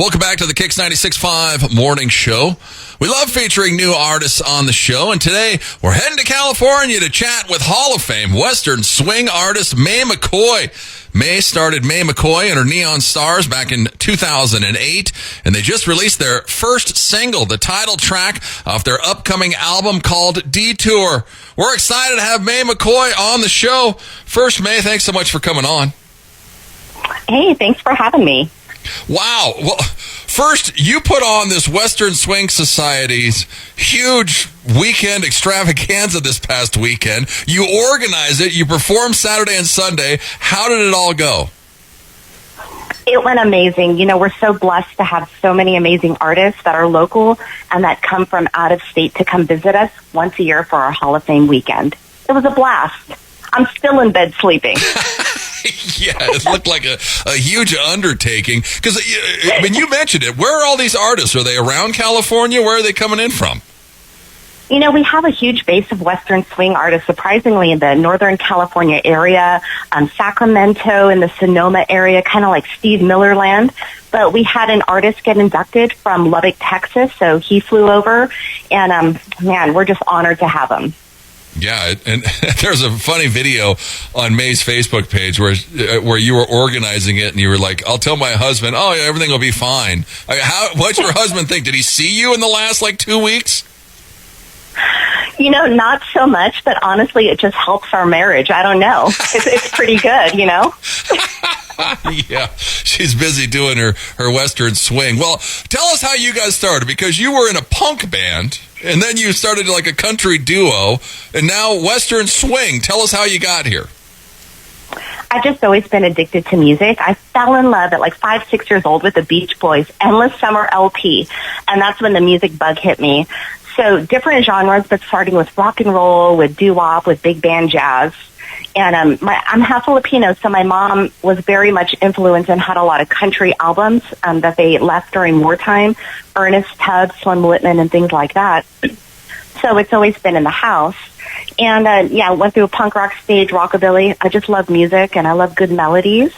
Welcome back to the KIX 96.5 Morning Show. We love featuring new artists on the show, and today we're heading to California to chat with Hall of Fame Western swing artist Mae McCoy. Mae started Mae McCoy and her Neon Stars back in 2008, and they just released their first single, the title track off their upcoming album called Detour. We're excited to have Mae McCoy on the show. First, Mae, thanks so much for coming on. Hey, thanks for having me. Wow. Well, first, you put on this Western Swing Society's huge weekend extravaganza this past weekend. You organized it. You performed Saturday and Sunday. How did it all go? It went amazing. You know, we're so blessed to have so many amazing artists that are local and that come from out of state to come visit us once a year for our Hall of Fame weekend. It was a blast. I'm still in bed sleeping. Yeah, it looked like a huge undertaking. Because, I mean, you mentioned it. Where are all these artists? Are they around California? Where are they coming in from? You know, we have a huge base of Western swing artists, surprisingly, in the Northern California area, Sacramento, in the Sonoma area, kind of like Steve Miller Land. But we had an artist get inducted from Lubbock, Texas, so he flew over. And, man, we're just honored to have him. Yeah, and there's a funny video on Mae's Facebook page where you were organizing it, and you were like, "I'll tell my husband, oh, yeah, everything will be fine." What's your husband think? Did he see you in the last 2 weeks? You know, not so much, but honestly, it just helps our marriage. I don't know. It's pretty good, you know? Yeah, she's busy doing her Western swing. Well, tell us how you guys started, because you were in a punk band, and then you started like a country duo, and now Western swing. Tell us how you got here. I've just always been addicted to music. I fell in love at 5, 6 years old with the Beach Boys' Endless Summer LP, and that's when the music bug hit me. So different genres, but starting with rock and roll, with doo-wop, with big band jazz. And I'm half Filipino, so my mom was very much influenced and had a lot of country albums that they left during wartime, Ernest Tubb, Slim Whitman, and things like that. So it's always been in the house. And, I went through a punk rock stage, rockabilly. I just love music, and I love good melodies.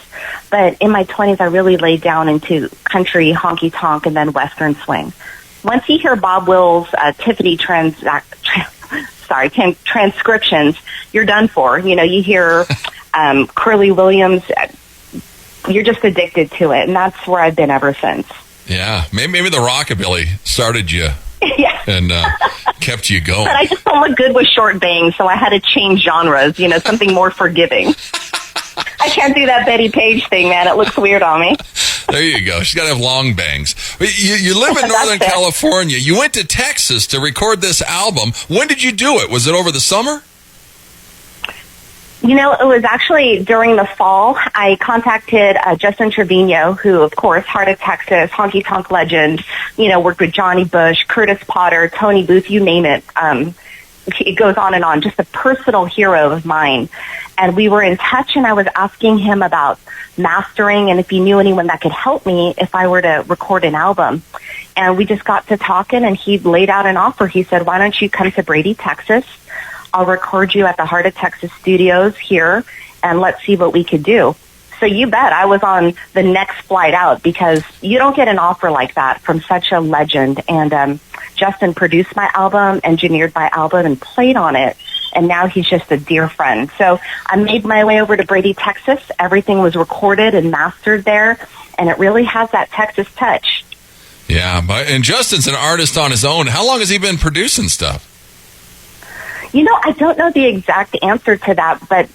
But in my 20s, I really laid down into country, honky-tonk, and then Western swing. Once you hear Bob Wills' Tiffany transcriptions, you're done for. You know, you hear Curly Williams, you're just addicted to it, and that's where I've been ever since. Yeah, maybe the rockabilly started you. Yeah. And kept you going. But I just don't look good with short bangs, so I had to change genres, something more forgiving. I can't do that Betty Page thing, man. It looks weird on me. There you go. She's got to have long bangs. You live in Northern California. You went to Texas to record this album. When did you do it? Was it over the summer? You know, it was actually during the fall. I contacted Justin Trevino, who, of course, Heart of Texas, honky-tonk legend, worked with Johnny Bush, Curtis Potter, Tony Booth, you name it. It goes on and on, just a personal hero of mine. And we were in touch, and I was asking him about mastering and if he knew anyone that could help me if I were to record an album. And we just got to talking, and he laid out an offer. He said, why don't you come to Brady, Texas? I'll record you at the Heart of Texas studios here, and let's see what we could do. So you bet I was on the next flight out, because you don't get an offer like that from such a legend. And Justin produced my album, engineered my album, and played on it. And now he's just a dear friend. So I made my way over to Brady, Texas. Everything was recorded and mastered there, and it really has that Texas touch. Yeah, and Justin's an artist on his own. How long has he been producing stuff? I don't know the exact answer to that, but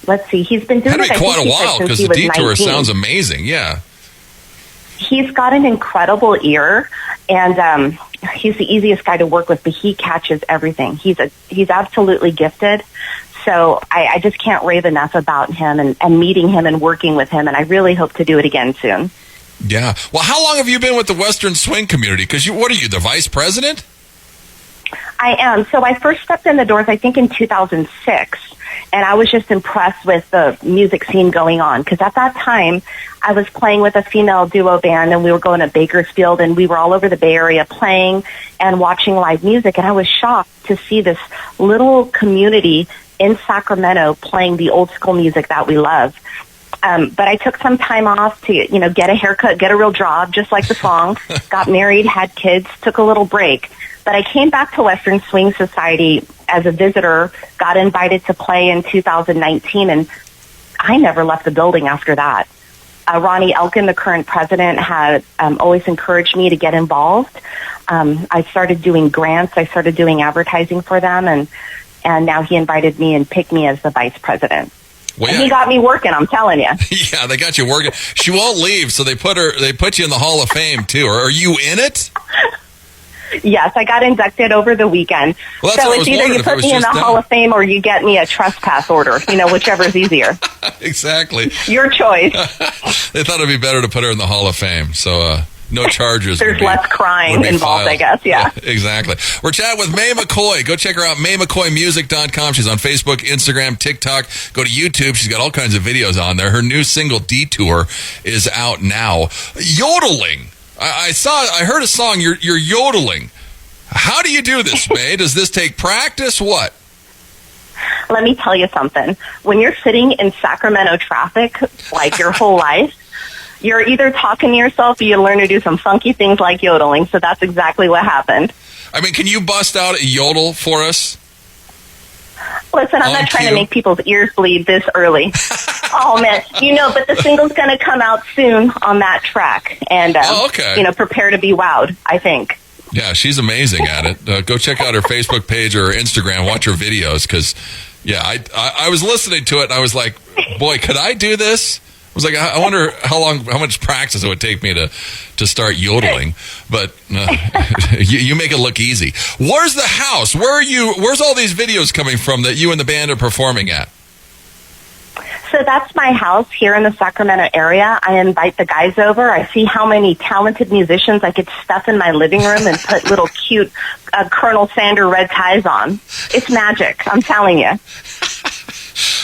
let's see. He's been doing it quite a while, because the Detour 19. Sounds amazing. Yeah. He's got an incredible ear, and he's the easiest guy to work with, but he catches everything. He's absolutely gifted. So I just can't rave enough about him and meeting him and working with him, and I really hope to do it again soon. Yeah. Well, how long have you been with the Western Swing community? Because what are you, the vice president? I am. So I first stepped in the doors, I think, in 2006, and I was just impressed with the music scene going on, because at that time, I was playing with a female duo band, and we were going to Bakersfield, and we were all over the Bay Area playing and watching live music, and I was shocked to see this little community in Sacramento playing the old school music that we love. But I took some time off to, get a haircut, get a real job, just like the song. Got married, had kids, took a little break. But I came back to Western Swing Society as a visitor, got invited to play in 2019, and I never left the building after that. Ronnie Elkin, the current president, had always encouraged me to get involved. I started doing grants. I started doing advertising for them, and now he invited me and picked me as the vice president. Well, and he got me working, I'm telling you. Yeah, they got you working. She won't leave, so they put you in the Hall of Fame, too. Are you in it? Yes, I got inducted over the weekend. Well, so it's either you put me in the Hall of Fame or you get me a trespass order, whichever's easier. Exactly. Your choice. They thought it'd be better to put her in the Hall of Fame, so no charges. There's less crime involved, filed. I guess, yeah. Exactly. We're chatting with Mae McCoy. Go check her out, MaeMcCoymusic.com. She's on Facebook, Instagram, TikTok. Go to YouTube. She's got all kinds of videos on there. Her new single, Detour, is out now. Yodeling. I heard a song, you're yodeling. How do you do this, Mae? Does this take practice? What? Let me tell you something. When you're sitting in Sacramento traffic, like your whole life, you're either talking to yourself or you learn to do some funky things like yodeling. So that's exactly what happened. I mean, can you bust out a yodel for us? Listen, I'm not trying to make people's ears bleed this early. Oh, man. But the single's going to come out soon on that track. And, okay. Prepare to be wowed, I think. Yeah, she's amazing at it. Go check out her Facebook page or her Instagram. Watch her videos because, yeah, I was listening to it and I was like, boy, could I do this? I was like, I wonder how much practice it would take me to start yodeling. But you make it look easy. Where's the house? Where's all these videos coming from that you and the band are performing at? So that's my house here in the Sacramento area. I invite the guys over. I see how many talented musicians I could stuff in my living room and put little cute Colonel Sanders red ties on. It's magic, I'm telling you.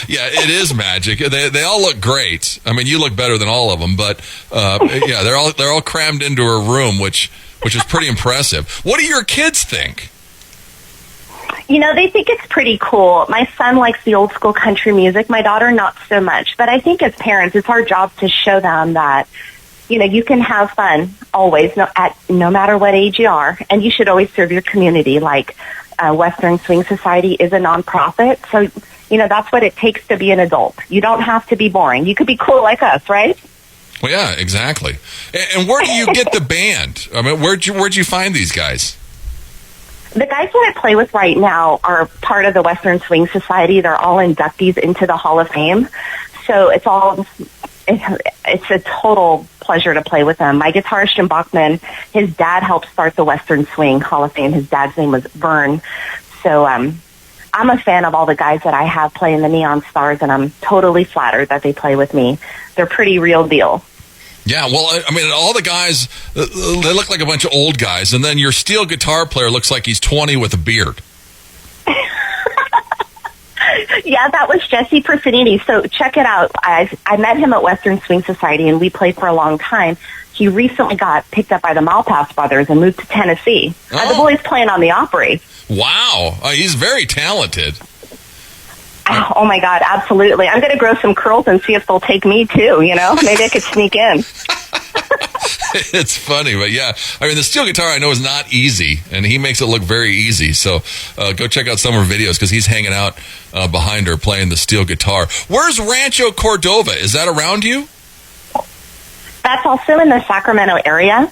Yeah, it is magic. They all look great. I mean, you look better than all of them, but yeah, they're all crammed into a room, which is pretty impressive. What do your kids think? They think it's pretty cool. My son likes the old school country music. My daughter, not so much. But I think as parents, it's our job to show them that, you can have fun always, no matter what age you are. And you should always serve your community. Like Western Swing Society is a nonprofit. So, that's what it takes to be an adult. You don't have to be boring. You could be cool like us, right? Well, yeah, exactly. And where do you get the band? I mean, where'd you find these guys? The guys that I play with right now are part of the Western Swing Society. They're all inductees into the Hall of Fame. So it's a total pleasure to play with them. My guitarist, Jim Bachman, his dad helped start the Western Swing Hall of Fame. His dad's name was Vern. So I'm a fan of all the guys that I have playing the Neon Stars, and I'm totally flattered that they play with me. They're pretty real deal. Yeah, well, I mean, all the guys, they look like a bunch of old guys, and then your steel guitar player looks like he's 20 with a beard. Yeah, that was Jesse Persinini. So check it out. I met him at Western Swing Society, and we played for a long time. He recently got picked up by the Malpass brothers and moved to Tennessee. The boy's playing on the Opry. Wow, he's very talented. Oh, my God, absolutely. I'm going to grow some curls and see if they'll take me, too, Maybe I could sneak in. It's funny, but yeah. I mean, the steel guitar I know is not easy, and he makes it look very easy. So go check out some of her videos because he's hanging out behind her playing the steel guitar. Where's Rancho Cordova? Is that around you? That's also in the Sacramento area.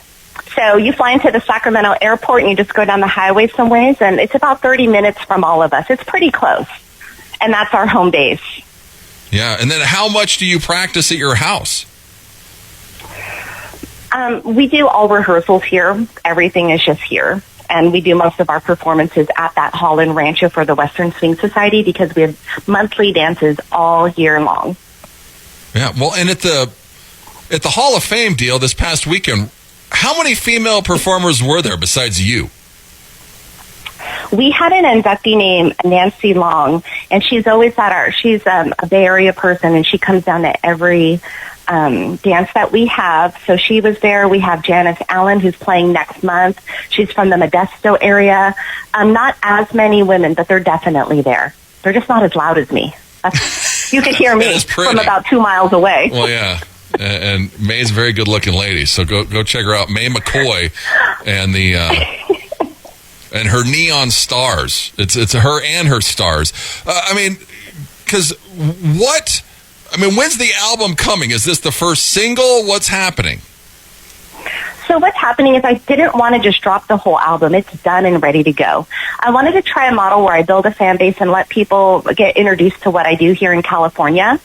So you fly into the Sacramento airport and you just go down the highway some ways, and it's about 30 minutes from all of us. It's pretty close. And that's our home base. Yeah, and then how much do you practice at your house? We do all rehearsals here. Everything is just here. And we do most of our performances at that hall in Rancho for the Western Swing Society because we have monthly dances all year long. Yeah, well, and at the Hall of Fame deal this past weekend, how many female performers were there besides you? We had an inductee named Nancy Long, and she's always she's a Bay Area person, and she comes down to every dance that we have. So she was there. We have Janice Allen, who's playing next month. She's from the Modesto area. Not as many women, but they're definitely there. They're just not as loud as me. That's, You could hear me from about 2 miles away. Well, yeah. And Mae's a very good-looking lady, so go check her out. Mae McCoy and the and her neon stars. It's her and her stars. When's the album coming? Is this the first single? What's happening? So what's happening is I didn't want to just drop the whole album. It's done and ready to go. I wanted to try a model where I build a fan base and let people get introduced to what I do here in California.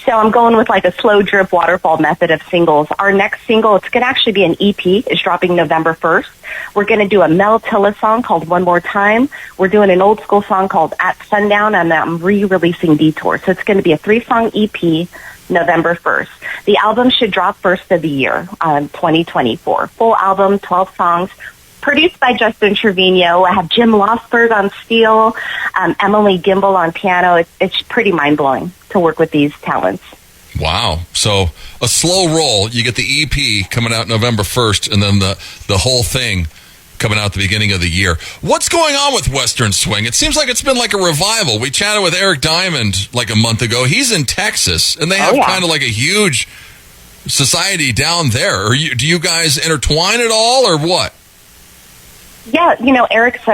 So I'm going with like a slow drip waterfall method of singles. Our next single, it's going to actually be an EP. It's dropping November 1st. We're going to do a Mel Tilla song called One More Time. We're doing an old school song called At Sundown, and I'm re-releasing Detour. So it's going to be a 3-song EP, November 1st. The album should drop first of the year, 2024. Full album, 12 songs. Produced by Justin Trevino. I have Jim Losberg on steel, Emily Gimbel on piano. It's pretty mind-blowing to work with these talents. Wow. So a slow roll. You get the EP coming out November 1st, and then the whole thing coming out at the beginning of the year. What's going on with Western Swing? It seems like it's been like a revival. We chatted with Eric Diamond like a month ago. He's in Texas, and they have kind of like a huge society down there. Do you guys intertwine at all, or what? Yeah, Eric's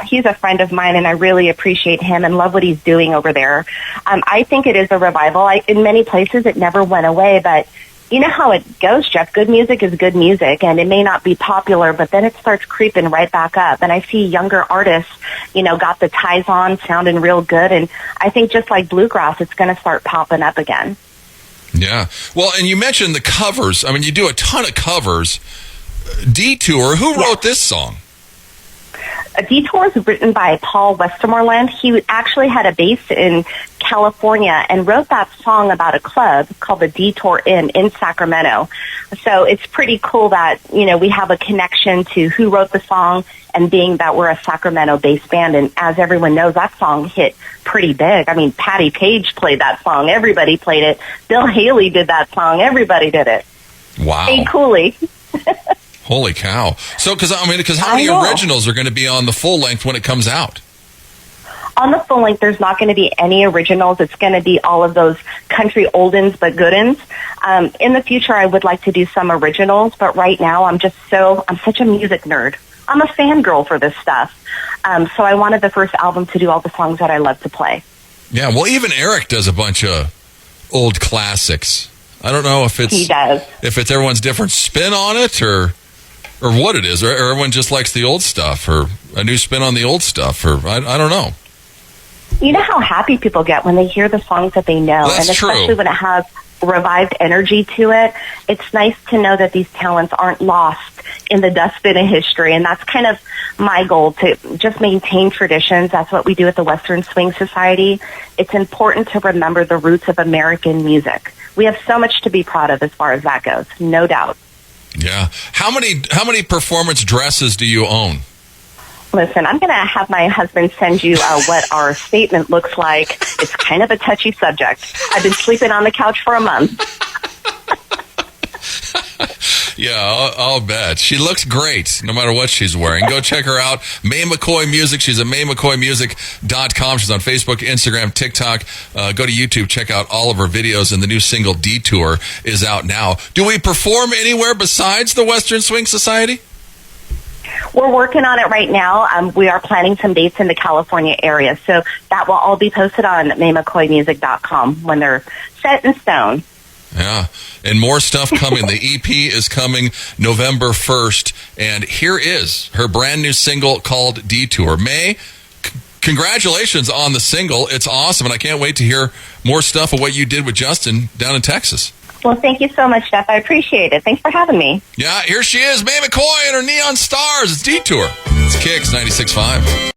he's a friend of mine, and I really appreciate him and love what he's doing over there. I think it is a revival. In many places, it never went away, but you know how it goes, Jeff. Good music is good music, and it may not be popular, but then it starts creeping right back up. And I see younger artists, got the ties on, sounding real good, and I think just like bluegrass, it's going to start popping up again. Yeah. Well, and you mentioned the covers. I mean, you do a ton of covers. Detour, who wrote this song? Detour is written by Paul Westermoreland. He actually had a base in California and wrote that song about a club called the Detour Inn in Sacramento. So it's pretty cool that, we have a connection to who wrote the song, and being that we're a Sacramento-based band. And as everyone knows, that song hit pretty big. I mean, Patti Page played that song. Everybody played it. Bill Haley did that song. Everybody did it. Wow. Hey, Cooley. Holy cow. So, because how many originals are going to be on the full length when it comes out? On the full length, there's not going to be any originals. It's going to be all of those country old-ins but good-ins. In the future, I would like to do some originals, but right now I'm such a music nerd. I'm a fangirl for this stuff. So I wanted the first album to do all the songs that I love to play. Yeah, well, even Eric does a bunch of old classics. I don't know if he does. If it's everyone's different spin on it or what it is, or everyone just likes the old stuff, or a new spin on the old stuff, or I don't know. You know how happy people get when they hear the songs that they know, That's and especially true. when it has revived energy to it. It's nice to know that these talents aren't lost in the dustbin of history, and that's kind of my goal, to just maintain traditions. That's what we do at the Western Swing Society. It's important to remember the roots of American music. We have so much to be proud of as far as that goes, no doubt. Yeah. How many performance dresses do you own? Listen, I'm going to have my husband send you what our statement looks like. It's kind of a touchy subject. I've been sleeping on the couch for a month. Yeah, I'll bet. She looks great no matter what she's wearing. Go check her out. Mae McCoy Music. She's at MaeMcCoyMusic.com. She's on Facebook, Instagram, TikTok. Go to YouTube. Check out all of her videos. And the new single, Detour, is out now. Do we perform anywhere besides the Western Swing Society? We're working on it right now. We are planning some dates in the California area. So that will all be posted on MaeMcCoyMusic.com when they're set in stone. Yeah, and more stuff coming. The EP is coming November 1st, and here is her brand new single called Detour. Mae, congratulations on the single. It's awesome, and I can't wait to hear more stuff of what you did with Justin down in Texas. Well, thank you so much, Jeff. I appreciate it. Thanks for having me. Yeah, here she is, Mae McCoy and her Neon Stars. It's Detour. It's KIX 96.5.